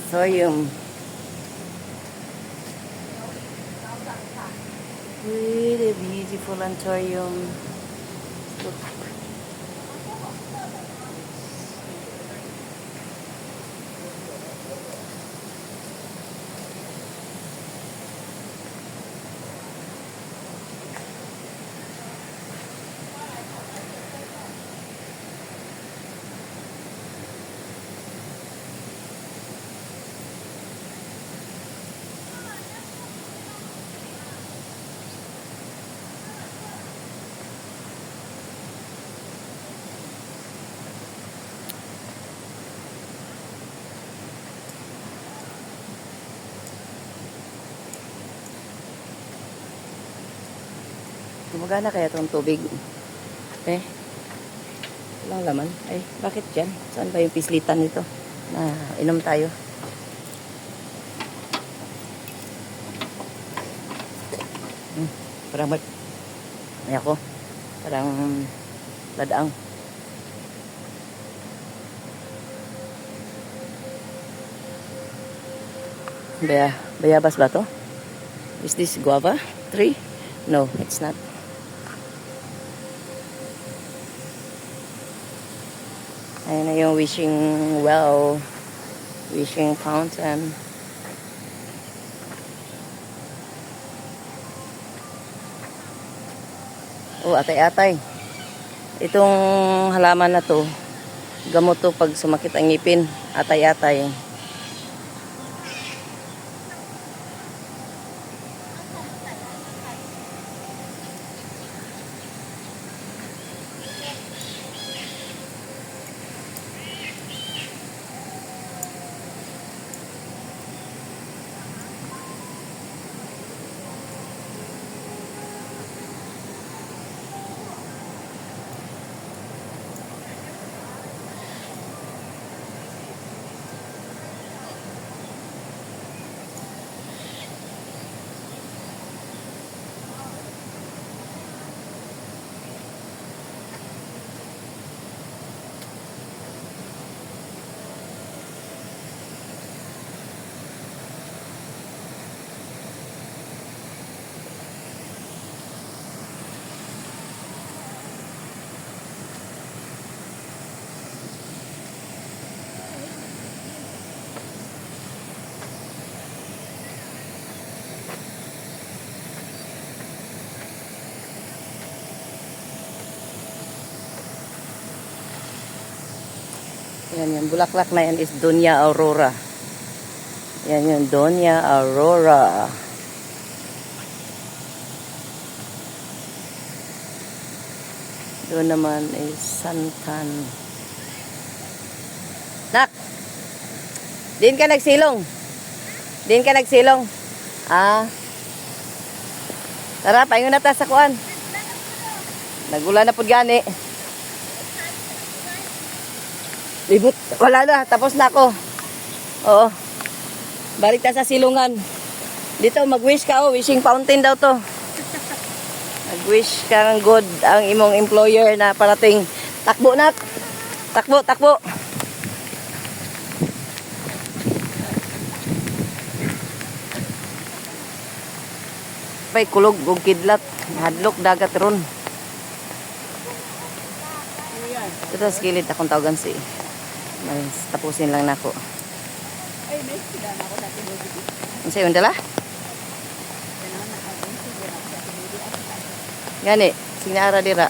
Plantorium. Really beautiful plantorium. Look. Gumagana kaya itong tubig? Walang laman. Bakit dyan? Saan ba yung pislitan nito? Na inom tayo. Parang ako. Parang ladaang. Bayabas ba to? Is this guava tree? No, it's not. Ayan na yung wishing well, wishing fountain. Oh, atay-atay. Itong halaman na to, gamot to pag sumakit ang ngipin. Atay-atay. Yan, yung bulaklak na yan is Doña Aurora. Yan yung Doña Aurora. Doon naman is Santan. Nak! Din ka nagsilong? Din ka nagsilong? Tara, paingon na ta sa kuan. Nagula na po gani. Libot. Wala na. Tapos na ako. Oo. Balik ta sa silungan. Dito, mag-wish ka. Wishing fountain daw to. Mag-wish ka ng good ang imong employer na parating. Takbo na. Takbo, takbo. Pay kulog og kidlat. Hadlok dagat ron. Ito sa gilid akong tawagan si. Tapusin lang nako. Ay, may sila na ako sa tinubig. Ano sa'yo dala? Gani, sinara dira.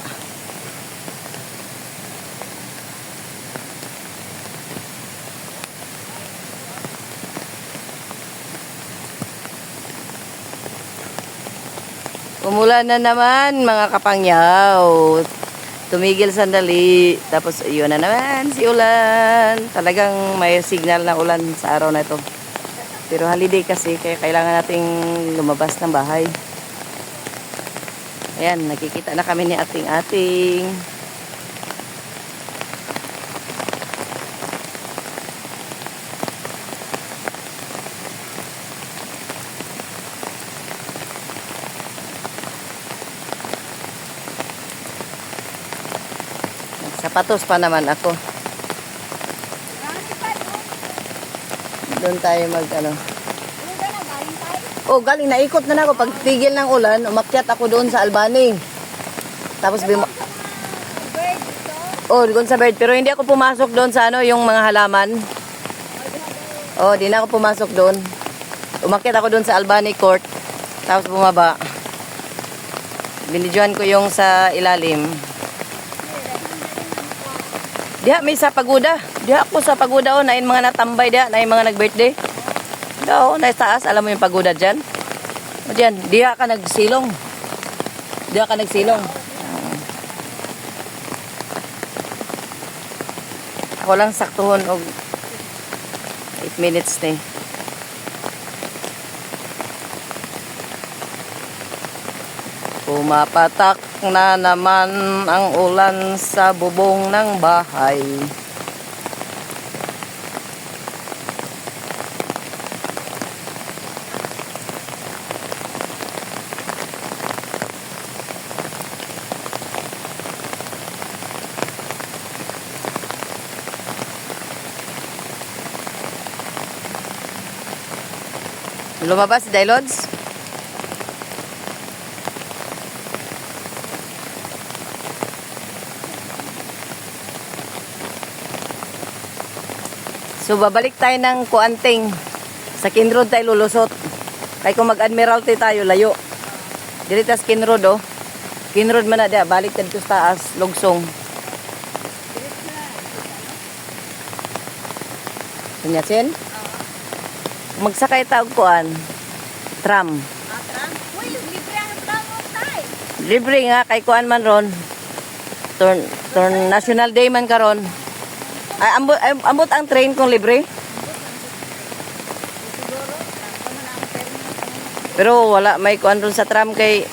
Umulan na naman mga kapangyaw. Tumigil sandali. Tapos yun na naman si ulan. Talagang may signal na ulan sa araw na ito. Pero holiday kasi kaya kailangan nating lumabas ng bahay. Ayan, nakikita na kami ni ating-ating. Sapatos pa naman ako. Doon tayo mag ano. Ano ba na, galing tayo? Oh, galing naikot na ako. Pag tigil ng ulan, umakyat ako doon sa Albany. Tapos Sa mga bird dito. oh, doon sa bird. Pero hindi ako pumasok doon sa ano, yung mga halaman. Oh, di na ako pumasok doon. Umakyat ako doon sa Albany Court. Tapos bumaba. Binidyohan ko yung sa ilalim. Diha, may sa pagoda. Diha ako sa pagoda, oh, na yung mga natambay diha, na yung mga nag-birthday. Diha, oh, na taas. Alam mo yung pagoda dyan? O dyan, diha ka nagsilong. Diha ka nagsilong. Ako lang saktuhon og 8 minutes na eh. Pumapatak na naman ang ulan sa bubong ng bahay. Lumabas si Dailods? So, babalik tayo ng Kuanting. Sa Kinroad tayo lulusot. Kaya kung mag-Admiralty tayo, layo. Dito sa Kinroad, oh. Kinroad man na, balik tayo sa taas, Lugsong. Sunyasin? Magsakay tayo kuan. Tram. Tram? Uy, libre ang tram mo tayo. Libre nga, kay kuan man ron. Turn National Day man karon. Ay, ambot ang train kung libre. Pero wala may kuan ron sa tram kay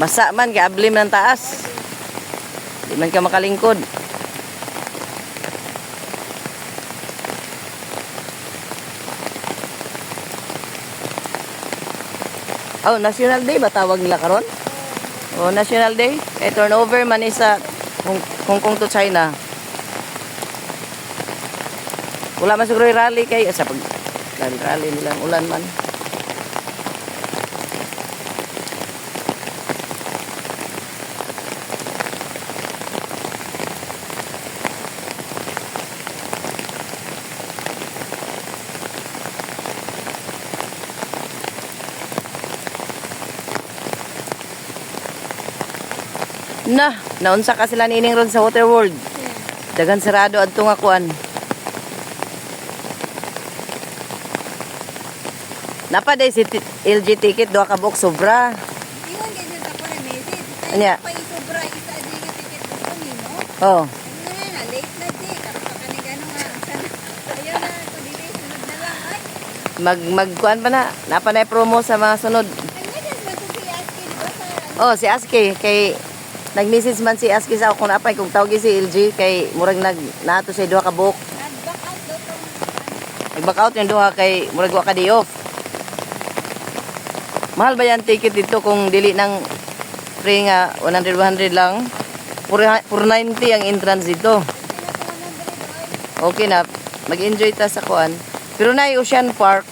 basa man, kay ablim ng taas. Di man ka makalingkod. Oh, National Day ba tawag nila karon? Oh, National Day. Kay turnover man isa Hong Kong to China. Wala man siguro yung rally kay sa pag rally nila ulan man. Naunsa ka sila nining ron sa Water World. Dagan sarado adto nga kuan. Napaday si LG ticket duha ka buok sobra. Iwan ganyan ako na message. Anya? Pa isobra isa di ka ticket ko nino. Oh. Ano na late na di kapag kanigano nga sana. Ayaw na ko dili sunod na lang ay. Magkuan pa na. Napa na promo sa mga sunod. Ano just man to si Aski di ba sa Oh, si Aski kay nag-message man si Aski sa ako kung napay kung tawag si LG kay murag nato sa duha ka buok. nag-back out do tong Nag-back out yung duha kay murag wa ka day off. Mahal ba yan ticket dito kung dili ng free nga 100 lang? 490 ang entrance dito. Okay na, mag-enjoy ta sa kuan. Pero na Ocean Park,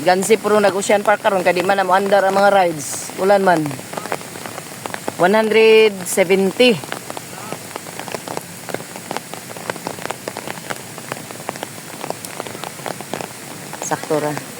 gansi puro nag-Ocean Park karon kadi man na andar ang mga rides. Ulan man. 170. Sakto ra.